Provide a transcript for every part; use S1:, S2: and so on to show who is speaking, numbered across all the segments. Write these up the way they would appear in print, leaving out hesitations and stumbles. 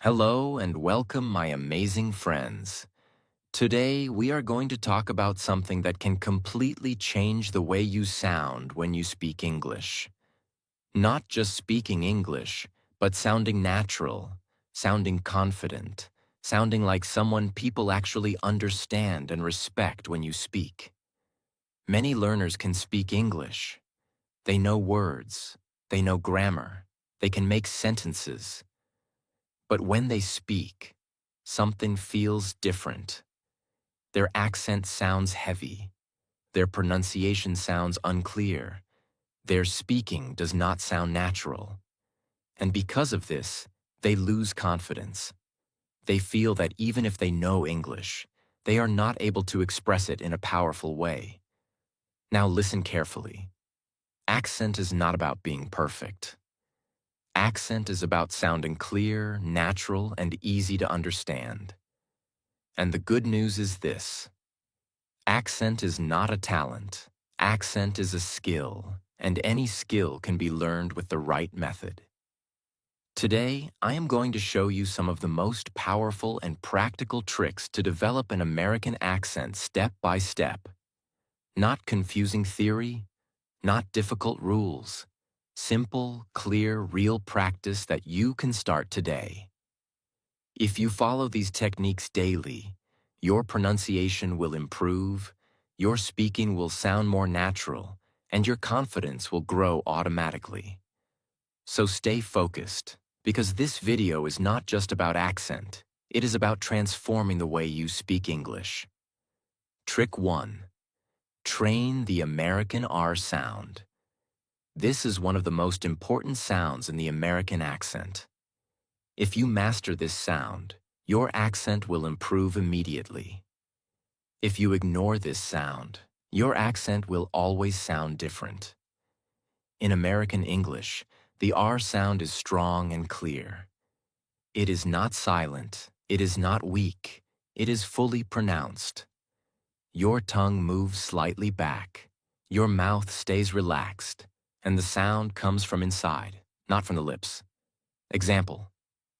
S1: Hello and welcome, my amazing friends. Today, we are going to talk about something that can completely change the way you sound when you speak English. Not just speaking English, but sounding natural, sounding confident, sounding like someone people actually understand and respect when you speak. Many learners can speak English. They know words, they know grammar, they can make sentences. But when they speak, something feels different. Their accent sounds heavy. Their pronunciation sounds unclear. Their speaking does not sound natural. And because of this, they lose confidence. They feel that even if they know English, they are not able to express it in a powerful way. Now listen carefully. Accent is not about being perfect. Accent is about sounding clear, natural, and easy to understand. And the good news is this: accent is not a talent. Accent is a skill, and any skill can be learned with the right method. Today, I am going to show you some of the most powerful and practical tricks to develop an American accent step by step. Not confusing theory, not difficult rules. Simple, clear, real practice that you can start today. If you follow these techniques daily, your pronunciation will improve, your speaking will sound more natural, and your confidence will grow automatically. So stay focused, because this video is not just about accent, it is about transforming the way you speak English. Trick 1. Train the American R sound. This is one of the most important sounds in the American accent. If you master this sound, your accent will improve immediately. If you ignore this sound, your accent will always sound different. In American English, the R sound is strong and clear. It is not silent, it is not weak, it is fully pronounced. Your tongue moves slightly back, your mouth stays relaxed, and the sound comes from inside, not from the lips. Example: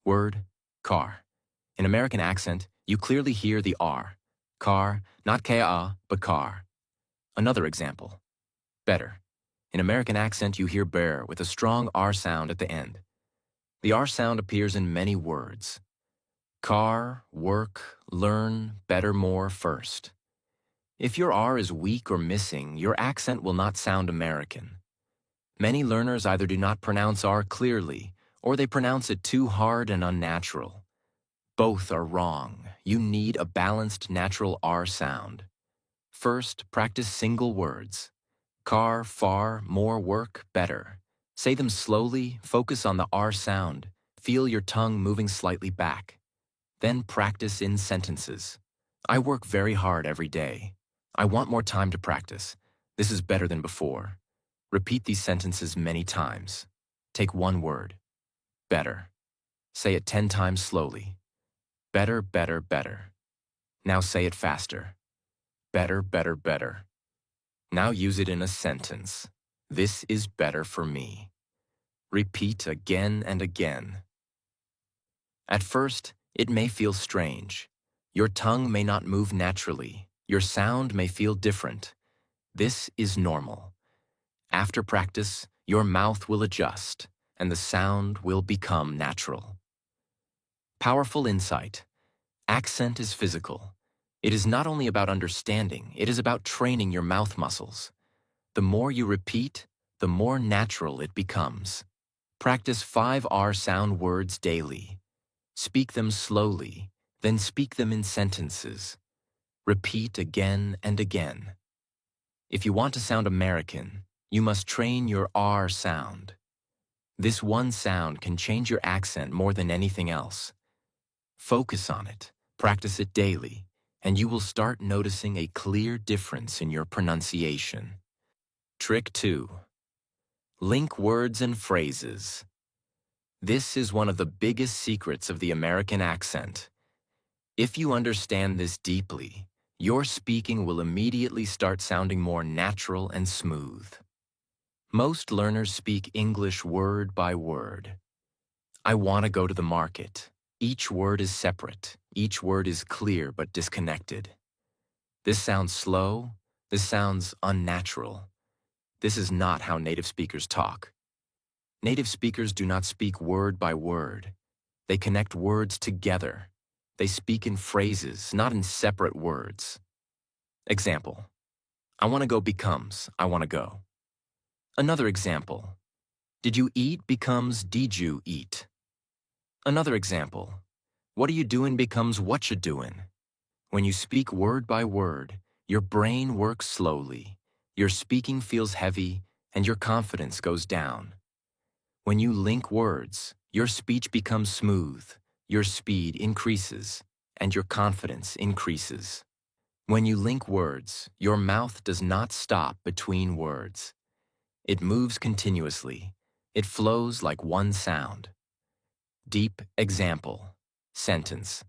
S1: word, car. In American accent, you clearly hear the R. Car, not K-A, but car. Another example: better. In American accent, you hear bear with a strong R sound at the end. The R sound appears in many words. Car, work, learn, better, more, first. If your R is weak or missing, your accent will not sound American. Many learners either do not pronounce R clearly, or they pronounce it too hard and unnatural. Both are wrong. You need a balanced, natural R sound. First, practice single words. Car, far, more, work, better. Say them slowly, focus on the R sound, feel your tongue moving slightly back. Then practice in sentences. I work very hard every day. I want more time to practice. This is better than before. Repeat these sentences many times. Take one word. Better. Say it 10 times slowly. Better, better, better. Now say it faster. Better, better, better. Now use it in a sentence. This is better for me. Repeat again and again. At first, it may feel strange. Your tongue may not move naturally. Your sound may feel different. This is normal. After practice, your mouth will adjust, and the sound will become natural. Powerful insight. Accent is physical. It is not only about understanding, it is about training your mouth muscles. The more you repeat, the more natural it becomes. Practice 5 R sound words daily. Speak them slowly, then speak them in sentences. Repeat again and again. If you want to sound American, you must train your R sound. This one sound can change your accent more than anything else. Focus on it, practice it daily, and you will start noticing a clear difference in your pronunciation. Trick 2. Link words and phrases. This is one of the biggest secrets of the American accent. If you understand this deeply, your speaking will immediately start sounding more natural and smooth. Most learners speak English word by word. I want to go to the market. Each word is separate. Each word is clear but disconnected. This sounds slow. This sounds unnatural. This is not how native speakers talk. Native speakers do not speak word by word. They connect words together. They speak in phrases, not in separate words. Example: I want to go becomes I want to go. Another example: did you eat becomes did you eat. Another example: what are you doing becomes what you doing. When you speak word by word, your brain works slowly, your speaking feels heavy, and your confidence goes down. When you link words, your speech becomes smooth, your speed increases, and your confidence increases. When you link words, your mouth does not stop between words. It moves continuously. It flows like one sound. Deep example. Sentence: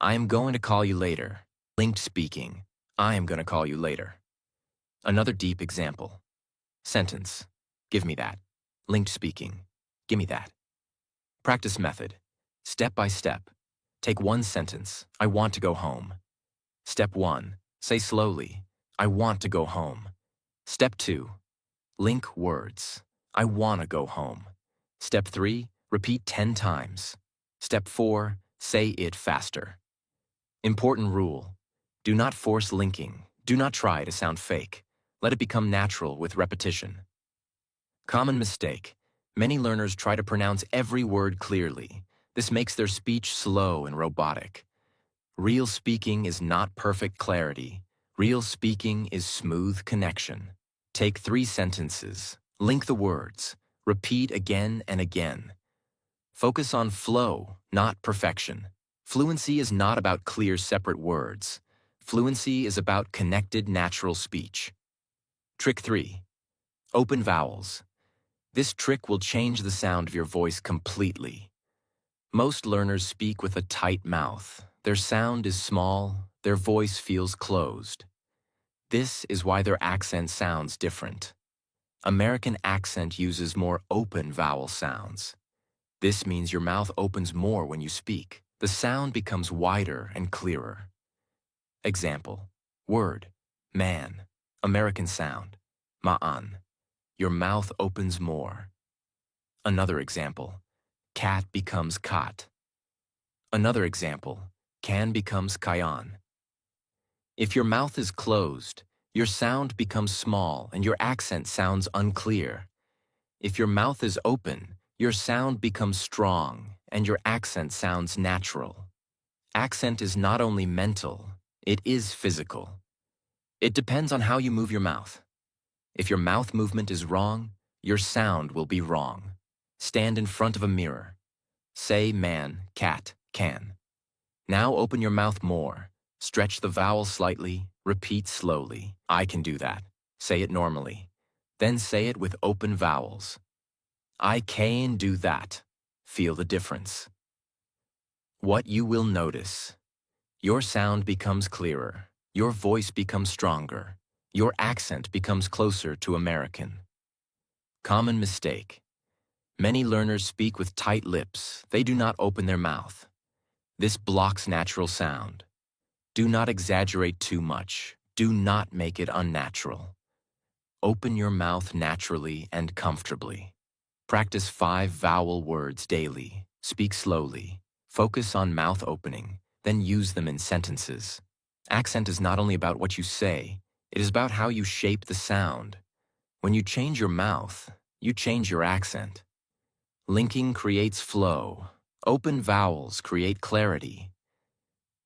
S1: I am going to call you later. Linked speaking: I am going to call you later. Another deep example. Sentence: give me that. Linked speaking: give me that. Practice method. Step by step. Take one sentence: I want to go home. Step 1. Say slowly: I want to go home. Step 2. Link words: I want to go home. Step 3. Repeat 10 times. Step 4. Say it faster. Important rule: do not force linking. Do not try to sound fake. Let it become natural with repetition. Common mistake: many learners try to pronounce every word clearly. This makes their speech slow and robotic. Real speaking is not perfect clarity. Real speaking is smooth connection. Take 3 sentences. Link the words. Repeat again and again. Focus on flow, not perfection. Fluency is not about clear, separate words. Fluency is about connected, natural speech. Trick 3. Open vowels. This trick will change the sound of your voice completely. Most learners speak with a tight mouth. Their sound is small, their voice feels closed. This is why their accent sounds different. American accent uses more open vowel sounds. This means your mouth opens more when you speak. The sound becomes wider and clearer. Example: word, man. American sound: ma'an. Your mouth opens more. Another example: cat becomes kat. Another example: can becomes kayan. If your mouth is closed, your sound becomes small and your accent sounds unclear. If your mouth is open, your sound becomes strong and your accent sounds natural. Accent is not only mental, it is physical. It depends on how you move your mouth. If your mouth movement is wrong, your sound will be wrong. Stand in front of a mirror. Say man, cat, can. Now open your mouth more. Stretch the vowel slightly. Repeat slowly. I can do that. Say it normally. Then say it with open vowels. I can do that. Feel the difference. What you will notice: your sound becomes clearer. Your voice becomes stronger. Your accent becomes closer to American. Common mistake: many learners speak with tight lips. They do not open their mouth. This blocks natural sound. Do not exaggerate too much. Do not make it unnatural. Open your mouth naturally and comfortably. Practice 5 vowel words daily. Speak slowly. Focus on mouth opening, then use them in sentences. Accent is not only about what you say, it is about how you shape the sound. When you change your mouth, you change your accent. Linking creates flow. Open vowels create clarity.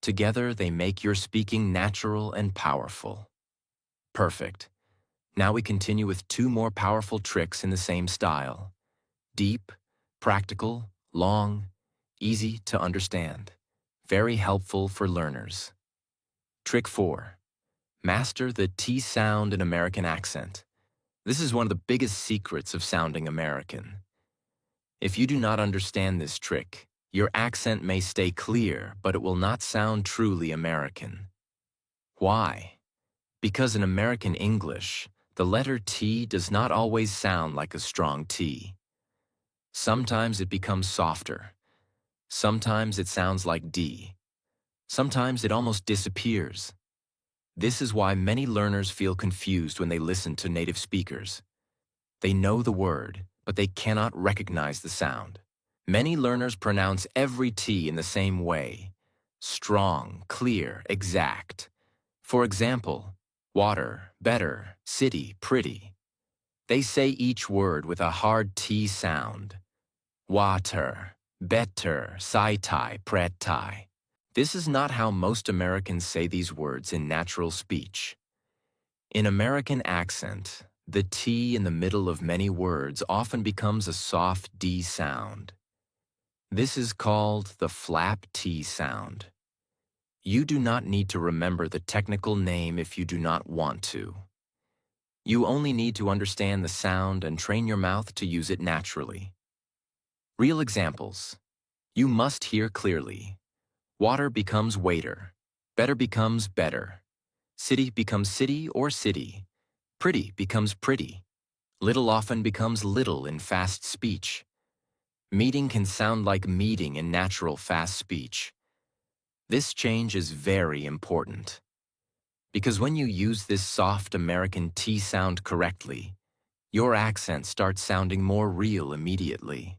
S1: Together, they make your speaking natural and powerful. Perfect. Now we continue with 2 more powerful tricks in the same style. Deep, practical, long, easy to understand. Very helpful for learners. Trick 4. Master the T sound in American accent. This is one of the biggest secrets of sounding American. If you do not understand this trick, your accent may stay clear, but it will not sound truly American. Why? Because in American English, the letter T does not always sound like a strong T. Sometimes it becomes softer. Sometimes it sounds like D. Sometimes it almost disappears. This is why many learners feel confused when they listen to native speakers. They know the word, but they cannot recognize the sound. Many learners pronounce every T in the same way: strong, clear, exact. For example, water, better, city, pretty. They say each word with a hard T sound. Water, better, saitai, pretai. This is not how most Americans say these words in natural speech. In American accent, the T in the middle of many words often becomes a soft D sound. This is called the flap T sound. You do not need to remember the technical name if you do not want to. You only need to understand the sound and train your mouth to use it naturally. Real examples. You must hear clearly. Water becomes waiter. Better becomes better. City becomes city or city. Pretty becomes pretty. Little often becomes little in fast speech. Meeting can sound like meeting in natural fast speech. This change is very important, because when you use this soft American T sound correctly, your accent starts sounding more real immediately.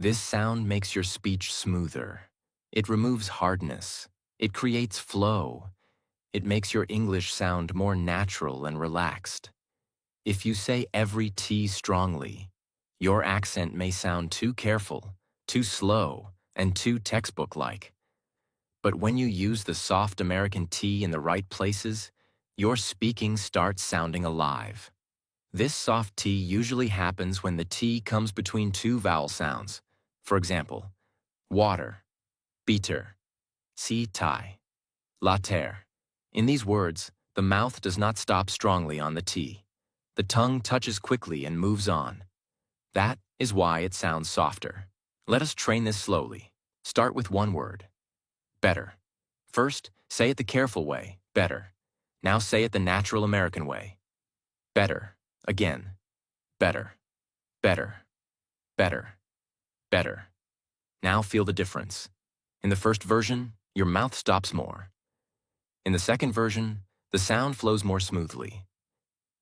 S1: This sound makes your speech smoother. It removes hardness. It creates flow. It makes your English sound more natural and relaxed. If you say every T strongly, your accent may sound too careful, too slow, and too textbook-like. But when you use the soft American T in the right places, your speaking starts sounding alive. This soft T usually happens when the T comes between two vowel sounds. For example, water, beater, si tai, later. In these words, the mouth does not stop strongly on the T. The tongue touches quickly and moves on. That is why it sounds softer. Let us train this slowly. Start with one word. Better. First, say it the careful way, better. Now say it the natural American way. Better. Again. Better. Better. Better. Better. Now feel the difference. In the first version, your mouth stops more. In the second version, the sound flows more smoothly.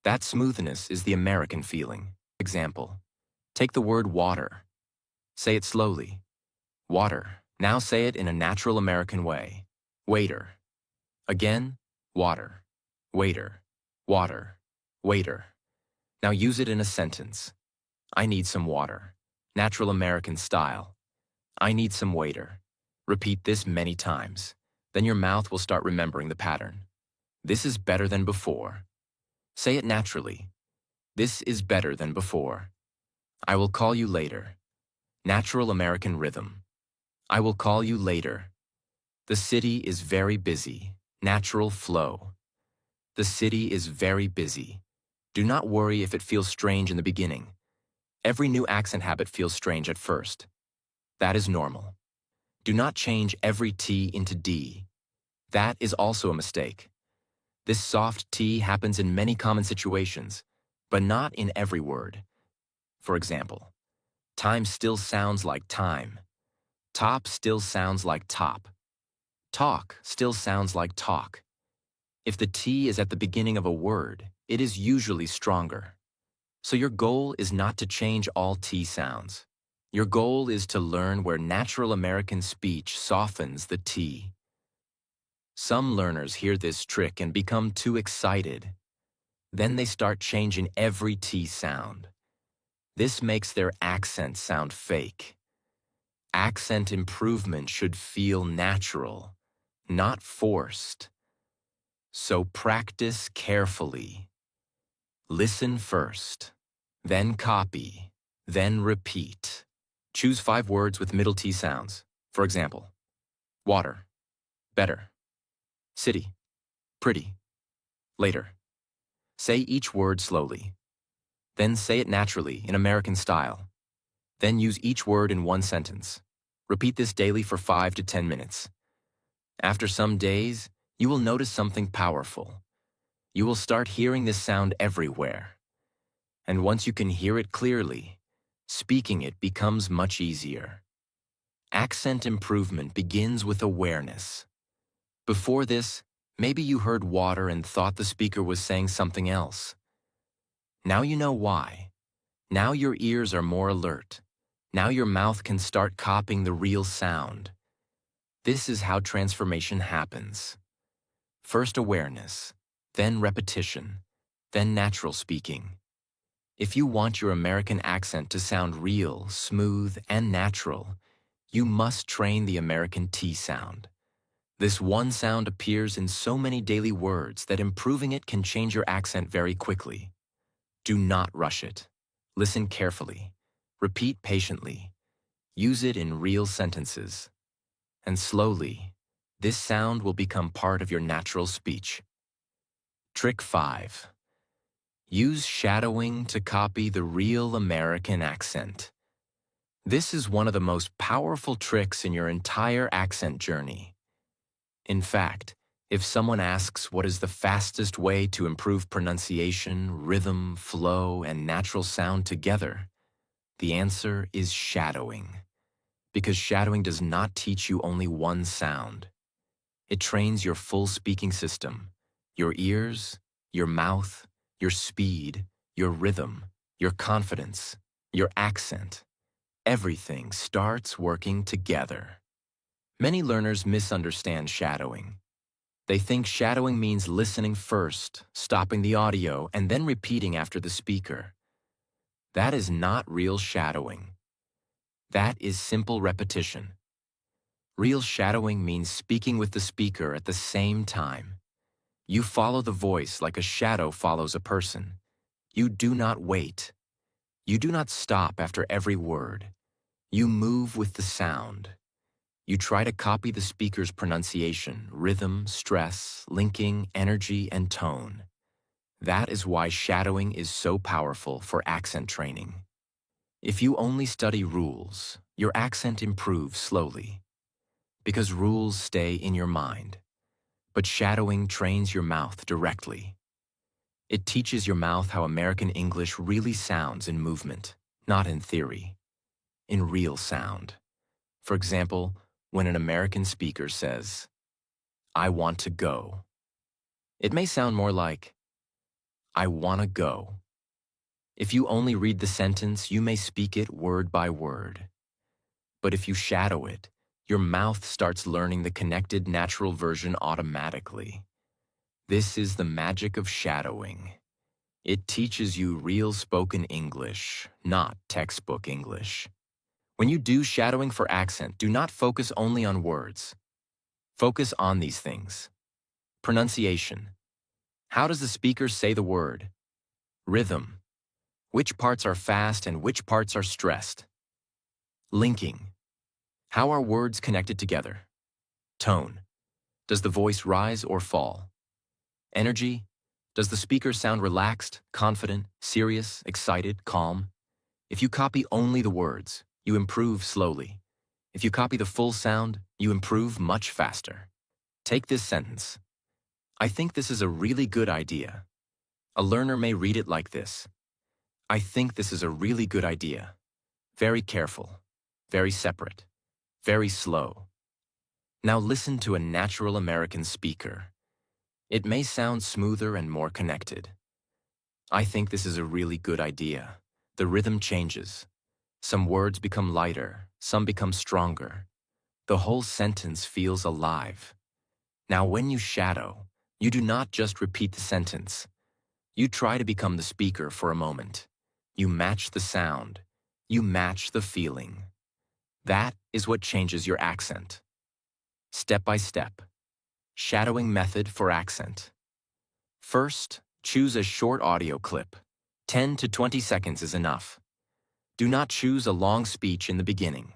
S1: That smoothness is the American feeling. Example. Take the word water. Say it slowly. Water. Now say it in a natural American way. Waiter. Again, water. Waiter. Water. Waiter. Now use it in a sentence. I need some water. Natural American style. I need some waiter. Repeat this many times. Then your mouth will start remembering the pattern. This is better than before. Say it naturally. This is better than before. I will call you later. Natural American rhythm. I will call you later. The city is very busy. Natural flow. The city is very busy. Do not worry if it feels strange in the beginning. Every new accent habit feels strange at first. That is normal. Do not change every T into D. That is also a mistake. This soft T happens in many common situations, but not in every word. For example, time still sounds like time. Top still sounds like top. Talk still sounds like talk. If the T is at the beginning of a word, it is usually stronger. So your goal is not to change all T sounds. Your goal is to learn where natural American speech softens the T. Some learners hear this trick and become too excited. Then they start changing every T sound. This makes their accent sound fake. Accent improvement should feel natural, not forced. So practice carefully. Listen first, then copy, then repeat. Choose 5 words with middle T sounds. For example, water, better, city, pretty, later. Say each word slowly. Then say it naturally in American style. Then use each word in one sentence. Repeat this daily for 5 to 10 minutes. After some days, you will notice something powerful. You will start hearing this sound everywhere. And once you can hear it clearly, speaking it becomes much easier. Accent improvement begins with awareness. Before this, maybe you heard water and thought the speaker was saying something else. Now you know why. Now your ears are more alert. Now your mouth can start copying the real sound. This is how transformation happens. First awareness, then repetition, then natural speaking. If you want your American accent to sound real, smooth, and natural, you must train the American T sound. This one sound appears in so many daily words that improving it can change your accent very quickly. Do not rush it. Listen carefully. Repeat patiently. Use it in real sentences. And slowly, this sound will become part of your natural speech. Trick 5. Use shadowing to copy the real American accent. This is one of the most powerful tricks in your entire accent journey. In fact, if someone asks what is the fastest way to improve pronunciation, rhythm, flow, and natural sound together, the answer is shadowing. Because shadowing does not teach you only one sound. It trains your full speaking system, your ears, your mouth, your speed, your rhythm, your confidence, your accent. Everything starts working together. Many learners misunderstand shadowing. They think shadowing means listening first, stopping the audio, and then repeating after the speaker. That is not real shadowing. That is simple repetition. Real shadowing means speaking with the speaker at the same time. You follow the voice like a shadow follows a person. You do not wait. You do not stop after every word. You move with the sound. You try to copy the speaker's pronunciation, rhythm, stress, linking, energy, and tone. That is why shadowing is so powerful for accent training. If you only study rules, your accent improves slowly. Because rules stay in your mind. But shadowing trains your mouth directly. It teaches your mouth how American English really sounds in movement, not in theory, in real sound. For example, when an American speaker says, "I want to go," it may sound more like, "I want to go." If you only read the sentence, you may speak it word by word. But if you shadow it, your mouth starts learning the connected natural version automatically. This is the magic of shadowing. It teaches you real spoken English, not textbook English. When you do shadowing for accent, do not focus only on words. Focus on these things. Pronunciation. How does the speaker say the word? Rhythm. Which parts are fast and which parts are stressed? Linking. How are words connected together? Tone. Does the voice rise or fall? Energy. Does the speaker sound relaxed, confident, serious, excited, calm? If you copy only the words, you improve slowly. If you copy the full sound, you improve much faster. Take this sentence. I think this is a really good idea. A learner may read it like this. I think this is a really good idea. Very careful, very separate, very slow. Now listen to a natural American speaker. It may sound smoother and more connected. I think this is a really good idea. The rhythm changes. Some words become lighter, some become stronger. The whole sentence feels alive. Now when you shadow, you do not just repeat the sentence. You try to become the speaker for a moment. You match the sound. You match the feeling. That is what changes your accent. Step by step. Shadowing method for accent. First, choose a short audio clip. 10 to 20 seconds is enough. Do not choose a long speech in the beginning.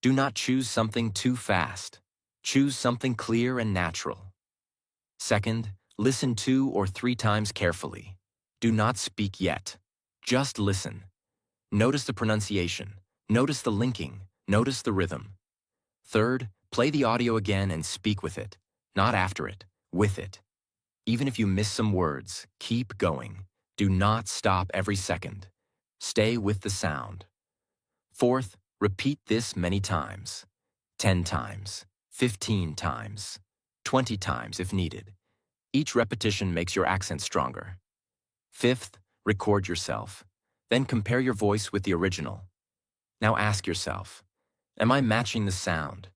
S1: Do not choose something too fast. Choose something clear and natural. Second, listen 2 or 3 times carefully. Do not speak yet. Just listen. Notice the pronunciation. Notice the linking. Notice the rhythm. Third, play the audio again and speak with it. Not after it, with it. Even if you miss some words, keep going. Do not stop every second. Stay with the sound. Fourth, Repeat this many times. 10 times, 15 times, 20 times if needed. Each repetition makes your accent stronger. Fifth, record yourself. Then compare your voice with the original. Now ask yourself, am I matching the sound?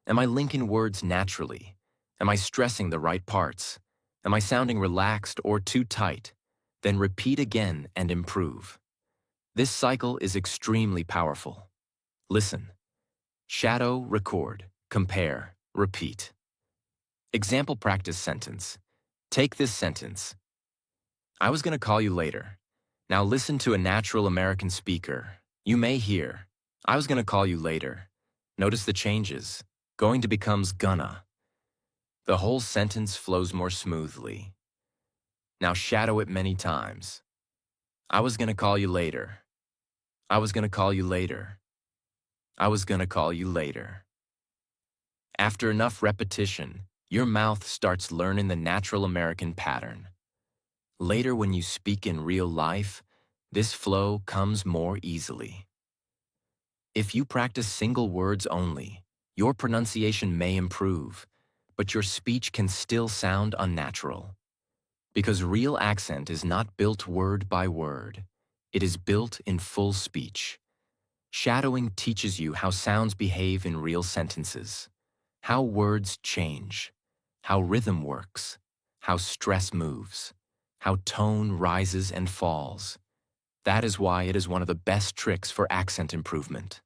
S1: Am I linking words naturally? Am I stressing the right parts? Am I sounding relaxed or too tight? Then repeat again and improve. This cycle is extremely powerful. Listen. Shadow, record, compare, repeat. Example practice sentence. Take this sentence. I was going to call you later. Now listen to a natural American speaker. You may hear, I was going to call you later. Notice the changes. Going to becomes gonna. The whole sentence flows more smoothly. Now shadow it many times. I was going to call you later. I was going to call you later. I was going to call you later. After enough repetition, your mouth starts learning the natural American pattern. Later, when you speak in real life, this flow comes more easily. If you practice single words only, your pronunciation may improve, but your speech can still sound unnatural. Because real accent is not built word by word. It is built in full speech. Shadowing teaches you how sounds behave in real sentences, how words change, how rhythm works, how stress moves, how tone rises and falls. That is why it is one of the best tricks for accent improvement.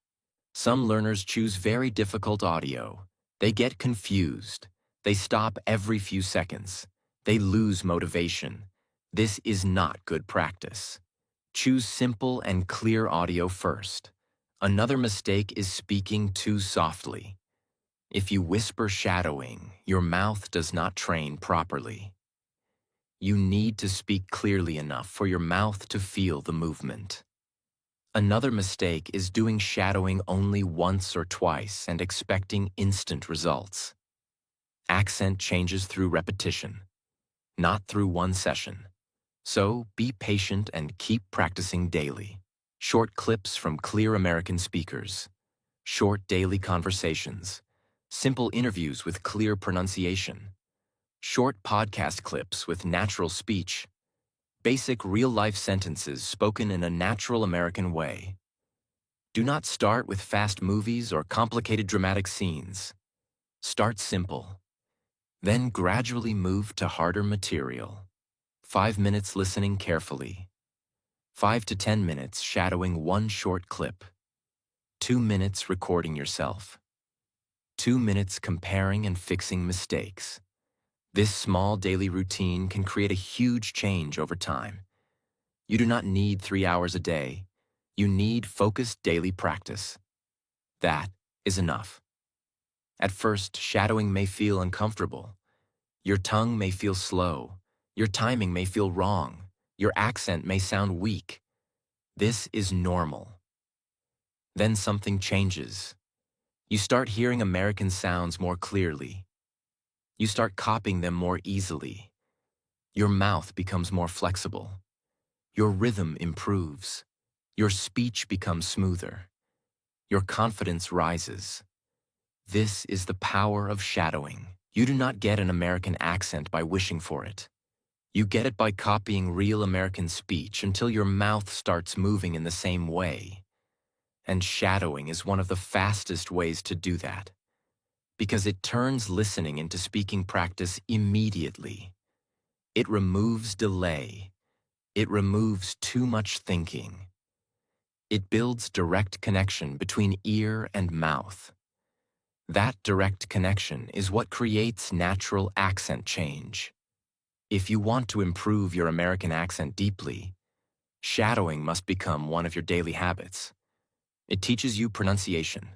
S1: Some learners choose very difficult audio. They get confused. They stop every few seconds. They lose motivation. This is not good practice. Choose simple and clear audio first. Another mistake is speaking too softly. If you whisper shadowing, your mouth does not train properly. You need to speak clearly enough for your mouth to feel the movement. Another mistake is doing shadowing only once or twice and expecting instant results. Accent changes through repetition, not through one session. So be patient and keep practicing daily. Short clips from clear American speakers, short daily conversations, simple interviews with clear pronunciation, short podcast clips with natural speech, basic real-life sentences spoken in a natural American way. Do not start with fast movies or complicated dramatic scenes. Start simple. Then gradually move to harder material. 5 minutes listening carefully. 5 to 10 minutes shadowing one short clip. 2 minutes recording yourself. 2 minutes comparing and fixing mistakes. This small daily routine can create a huge change over time. You do not need 3 hours a day. You need focused daily practice. That is enough. At first, shadowing may feel uncomfortable. Your tongue may feel slow. Your timing may feel wrong. Your accent may sound weak. This is normal. Then something changes. You start hearing American sounds more clearly. You start copying them more easily. Your mouth becomes more flexible. Your rhythm improves. Your speech becomes smoother. Your confidence rises. This is the power of shadowing. You do not get an American accent by wishing for it. You get it by copying real American speech until your mouth starts moving in the same way. And shadowing is one of the fastest ways to do that, because it turns listening into speaking practice immediately. It removes delay. It removes too much thinking. It builds direct connection between ear and mouth. That direct connection is what creates natural accent change. If you want to improve your American accent deeply, shadowing must become one of your daily habits. It teaches you pronunciation.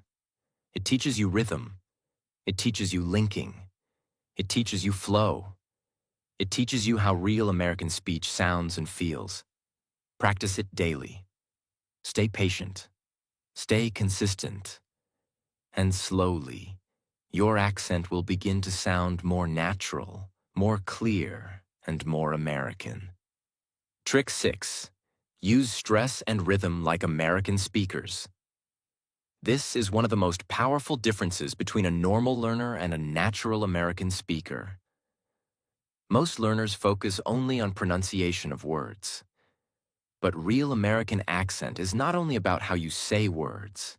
S1: It teaches you rhythm. It teaches you linking. It teaches you flow. It teaches you how real American speech sounds and feels. Practice it daily. Stay patient. Stay consistent. And slowly, your accent will begin to sound more natural, more clear, and more American. Trick 6. Use stress and rhythm like American speakers. This is one of the most powerful differences between a normal learner and a natural American speaker. Most learners focus only on pronunciation of words. But real American accent is not only about how you say words.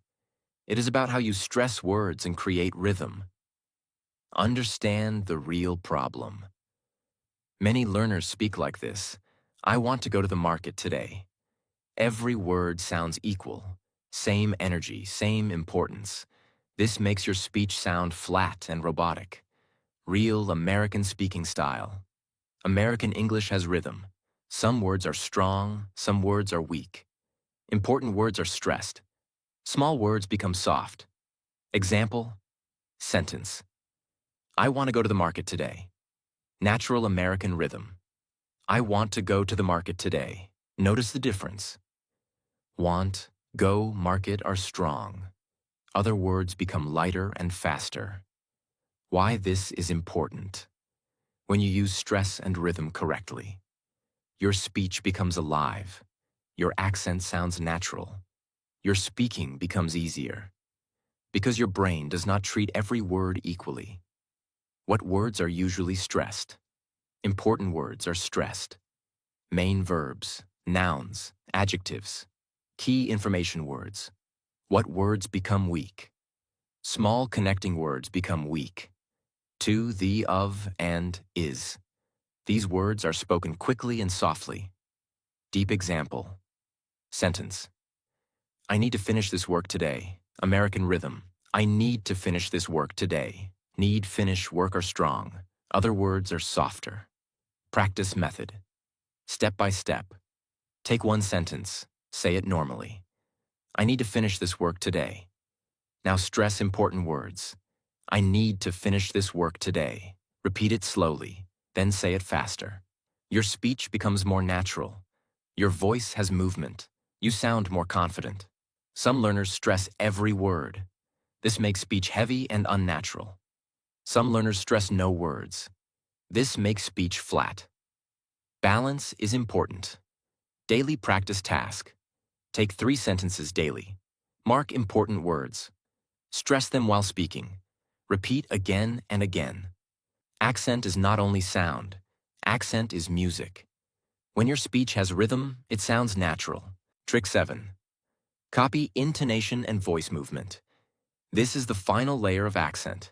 S1: It is about how you stress words and create rhythm. Understand the real problem. Many learners speak like this. I want to go to the market today. Every word sounds equal. Same energy, same importance. This makes your speech sound flat and robotic. Real American speaking style. American English has rhythm. Some words are strong, some words are weak. Important words are stressed. Small words become soft. Example, sentence. I want to go to the market today. Natural American rhythm. I want to go to the market today. Notice the difference. Want, go, market are strong. Other words become lighter and faster. Why this is important. When you use stress and rhythm correctly, your speech becomes alive. Your accent sounds natural. Your speaking becomes easier. Because your brain does not treat every word equally. What words are usually stressed? Important words are stressed. Main verbs, nouns, adjectives, key information words. What words become weak? Small connecting words become weak. To, the, of, and, is. These words are spoken quickly and softly. Deep example. Sentence. I need to finish this work today. American rhythm. I need to finish this work today. Need, finish, work are strong. Other words are softer. Practice method. Step by step. Take one sentence. Say it normally. I need to finish this work today. Now stress important words. I need to finish this work today. Repeat it slowly, then say it faster. Your speech becomes more natural. Your voice has movement. You sound more confident. Some learners stress every word. This makes speech heavy and unnatural. Some learners stress no words. This makes speech flat. Balance is important. Daily practice task. Take 3 sentences daily. Mark important words. Stress them while speaking. Repeat again and again. Accent is not only sound. Accent is music. When your speech has rhythm, it sounds natural. Trick 7. Copy intonation and voice movement. This is the final layer of accent.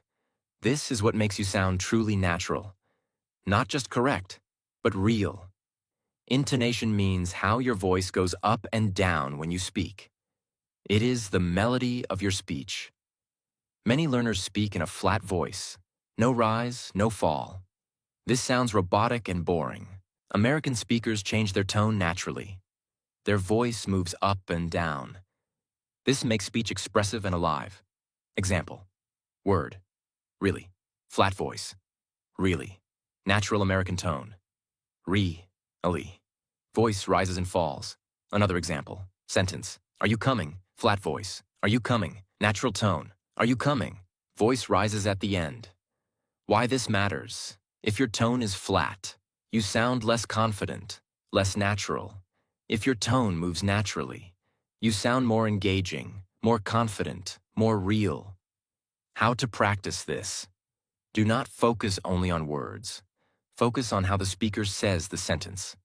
S1: This is what makes you sound truly natural. Not just correct, but real. Intonation means how your voice goes up and down when you speak. It is the melody of your speech. Many learners speak in a flat voice. No rise, no fall. This sounds robotic and boring. American speakers change their tone naturally. Their voice moves up and down. This makes speech expressive and alive. Example. Word. Really. Flat voice. Really. Natural American tone. Really. Voice rises and falls. Another example. Sentence. Are you coming? Flat voice. Are you coming? Natural tone. Are you coming? Voice rises at the end. Why this matters? If your tone is flat, you sound less confident, less natural. If your tone moves naturally, you sound more engaging, more confident, more real. How to practice this? Do not focus only on words. Focus on how the speaker says the sentence.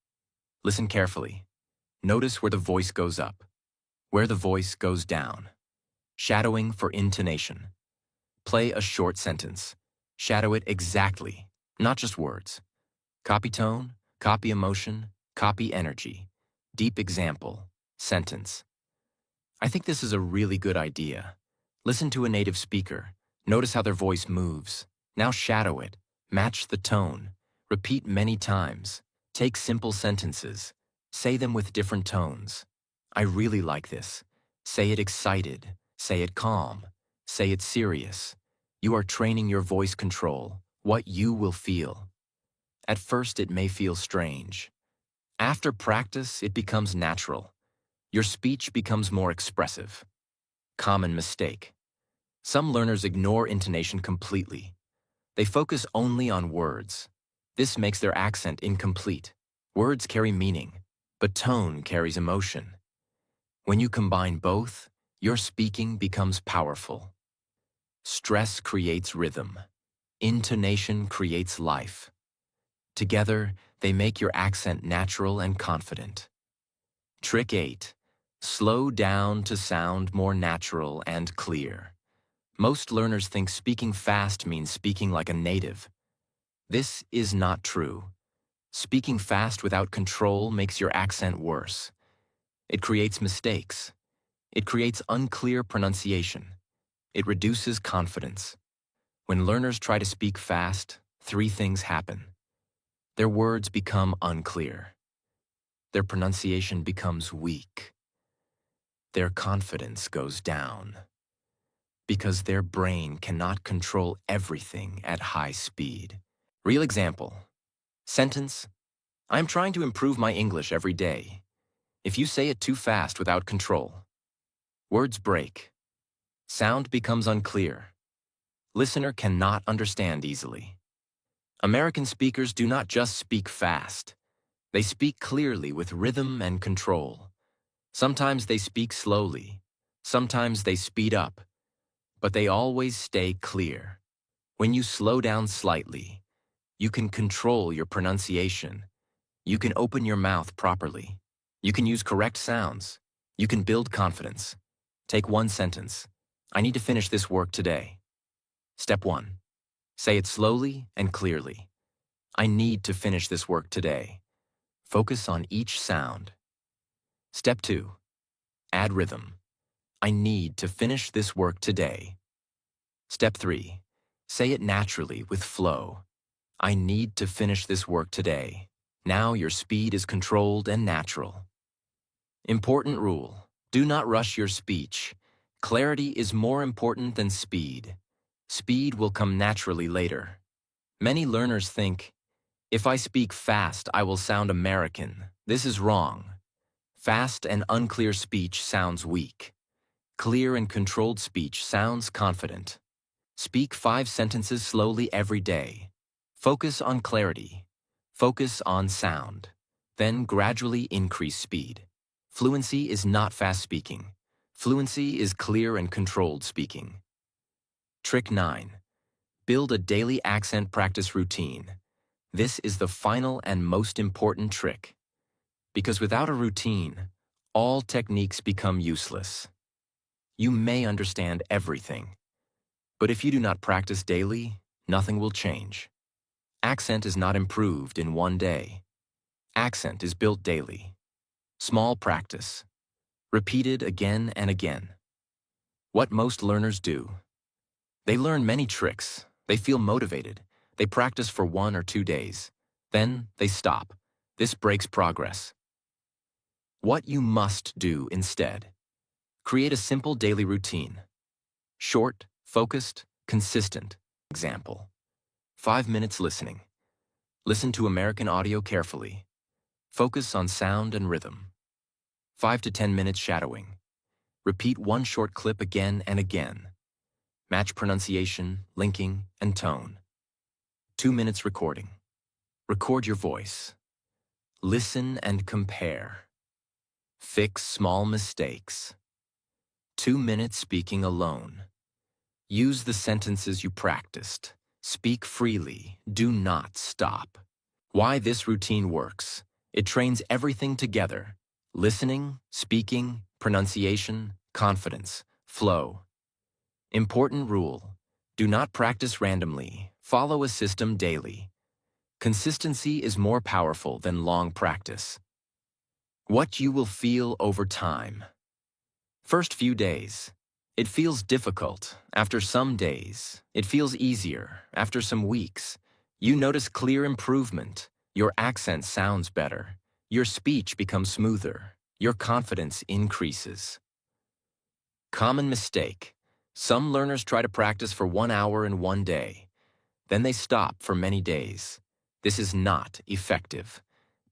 S1: Listen carefully. Notice where the voice goes up, where the voice goes down. Shadowing for intonation. Play a short sentence. Shadow it exactly, not just words. Copy tone, copy emotion, copy energy. Deep example, sentence. I think this is a really good idea. Listen to a native speaker. Notice how their voice moves. Now shadow it. Match the tone. Repeat many times. Take simple sentences. Say them with different tones. I really like this. Say it excited. Say it calm. Say it serious. You are training your voice control, what you will feel. At first, it may feel strange. After practice, it becomes natural. Your speech becomes more expressive. Common mistake. Some learners ignore intonation completely. They focus only on words. This makes their accent incomplete. Words carry meaning, but tone carries emotion. When you combine both, your speaking becomes powerful. Stress creates rhythm. Intonation creates life. Together, they make your accent natural and confident. Trick 8. Slow down to sound more natural and clear. Most learners think speaking fast means speaking like a native. This is not true. Speaking fast without control makes your accent worse. It creates mistakes. It creates unclear pronunciation. It reduces confidence. When learners try to speak fast, three things happen. Their words become unclear. Their pronunciation becomes weak. Their confidence goes down. Because their brain cannot control everything at high speed. Real example. Sentence: I'm trying to improve my English every day. If you say it too fast without control, words break. Sound becomes unclear. Listener cannot understand easily. American speakers do not just speak fast. They speak clearly with rhythm and control. Sometimes they speak slowly. Sometimes they speed up. But they always stay clear. When you slow down slightly, you can control your pronunciation. You can open your mouth properly. You can use correct sounds. You can build confidence. Take one sentence. I need to finish this work today. Step 1. Say it slowly and clearly. I need to finish this work today. Focus on each sound. Step 2. Add rhythm. I need to finish this work today. Step 3. Say it naturally with flow. I need to finish this work today. Now your speed is controlled and natural. Important rule: do not rush your speech. Clarity is more important than speed. Speed will come naturally later. Many learners think, if I speak fast, I will sound American. This is wrong. Fast and unclear speech sounds weak. Clear and controlled speech sounds confident. Speak 5 sentences slowly every day. Focus on clarity. Focus on sound. Then gradually increase speed. Fluency is not fast speaking. Fluency is clear and controlled speaking. Trick 9. Build a daily accent practice routine. This is the final and most important trick. Because without a routine, all techniques become useless. You may understand everything, but if you do not practice daily, nothing will change. Accent is not improved in one day. Accent is built daily. Small practice. Repeated again and again. What most learners do: they learn many tricks. They feel motivated. They practice for 1 or 2 days. Then they stop. This breaks progress. What you must do instead: create a simple daily routine. Short, focused, consistent. Example: 5 minutes listening. Listen to American audio carefully. Focus on sound and rhythm. 5 to 10 minutes shadowing. Repeat one short clip again and again. Match pronunciation, linking, and tone. 2 minutes recording. Record your voice. Listen and compare. Fix small mistakes. 2 minutes speaking alone. Use the sentences you practiced. Speak freely. Do not stop. Why this routine works: it trains everything together: listening, speaking, pronunciation, confidence, flow. Important rule: do not practice randomly. Follow a system daily. Consistency is more powerful than long practice. What you will feel over time. First few days, it feels difficult. After some days, it feels easier. After some weeks, you notice clear improvement. Your accent sounds better. Your speech becomes smoother. Your confidence increases. Common mistake: some learners try to practice for 1 hour in one day. Then they stop for many days. This is not effective.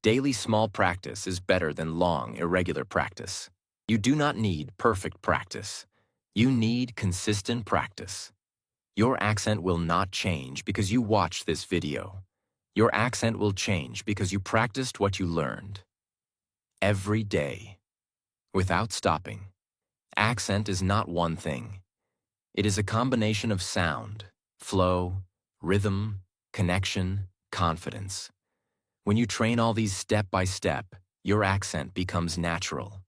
S1: Daily small practice is better than long, irregular practice. You do not need perfect practice. You need consistent practice. Your accent will not change because you watched this video. Your accent will change because you practiced what you learned. Every day. Without stopping. Accent is not one thing. It is a combination of sound, flow, rhythm, connection, confidence. When you train all these step by step, your accent becomes natural.